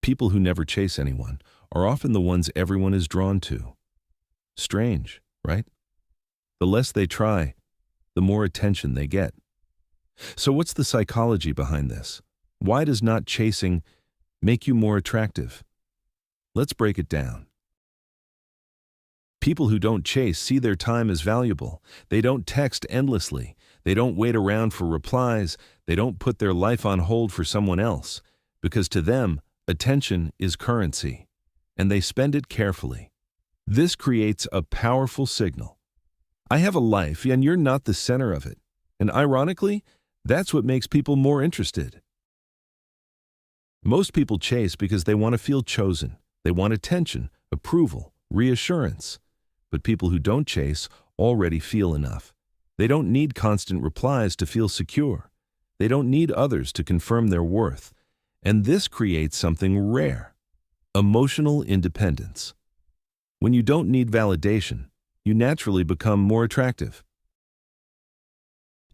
People who never chase anyone are often the ones everyone is drawn to. Strange, right? The less they try, the more attention they get. So what's the psychology behind this? Why does not chasing make you more attractive? Let's break it down. People who don't chase see their time as valuable. They don't text endlessly. They don't wait around for replies. They don't put their life on hold for someone else, because to them, attention is currency, and they spend it carefully. This creates a powerful signal. I have a life, and you're not the center of it. And ironically, that's what makes people more interested. Most people chase because they want to feel chosen. They want attention, approval, reassurance. But people who don't chase already feel enough. They don't need constant replies to feel secure. They don't need others to confirm their worth. And this creates something rare: emotional independence. When you don't need validation, you naturally become more attractive.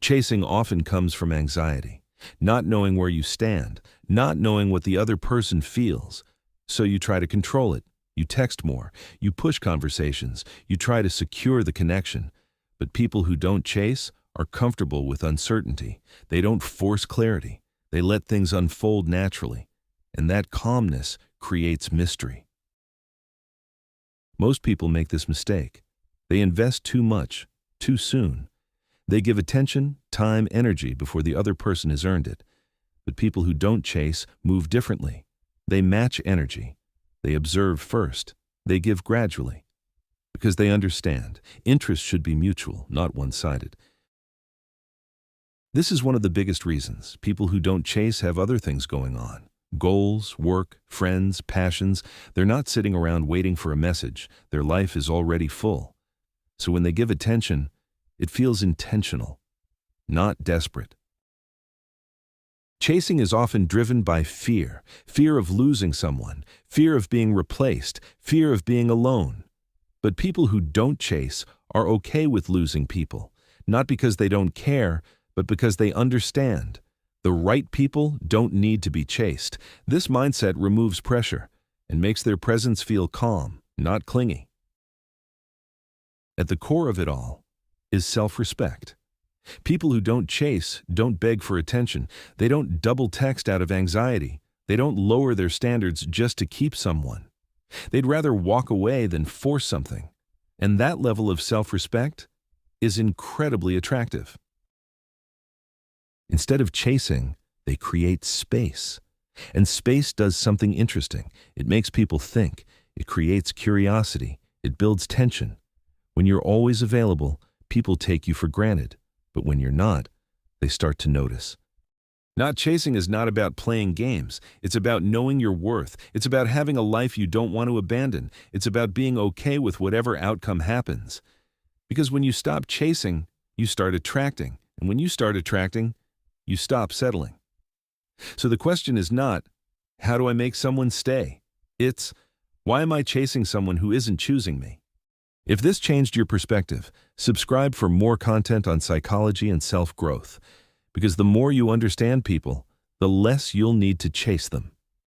Chasing often comes from anxiety, not knowing where you stand, not knowing what the other person feels. So you try to control it. You text more, you push conversations, you try to secure the connection. But people who don't chase are comfortable with uncertainty. They don't force clarity. They let things unfold naturally. And that calmness creates mystery. Most people make this mistake. They invest too much, too soon. They give attention, time, energy before the other person has earned it. But people who don't chase move differently. They match energy. They observe first. They give gradually. Because they understand, interest should be mutual, not one-sided. This is one of the biggest reasons people who don't chase have other things going on. Goals, work, friends, passions. They're not sitting around waiting for a message. Their life is already full. So when they give attention, it feels intentional, not desperate. Chasing is often driven by fear of losing someone, fear of being replaced, fear of being alone. But people who don't chase are okay with losing people, not because they don't care, but because they understand. The right people don't need to be chased. This mindset removes pressure and makes their presence feel calm, not clingy. At the core of it all is self-respect. People who don't chase don't beg for attention. They don't double text out of anxiety. They don't lower their standards just to keep someone. They'd rather walk away than force something. And that level of self-respect is incredibly attractive. Instead of chasing, they create space. And space does something interesting. It makes people think. It creates curiosity. It builds tension. When you're always available, people take you for granted. But when you're not, they start to notice. Not chasing is not about playing games. It's about knowing your worth. It's about having a life you don't want to abandon. It's about being okay with whatever outcome happens. Because when you stop chasing, you start attracting. And when you start attracting, you stop settling. So the question is not, how do I make someone stay? It's, why am I chasing someone who isn't choosing me? If this changed your perspective, subscribe for more content on psychology and self-growth. Because the more you understand people, the less you'll need to chase them.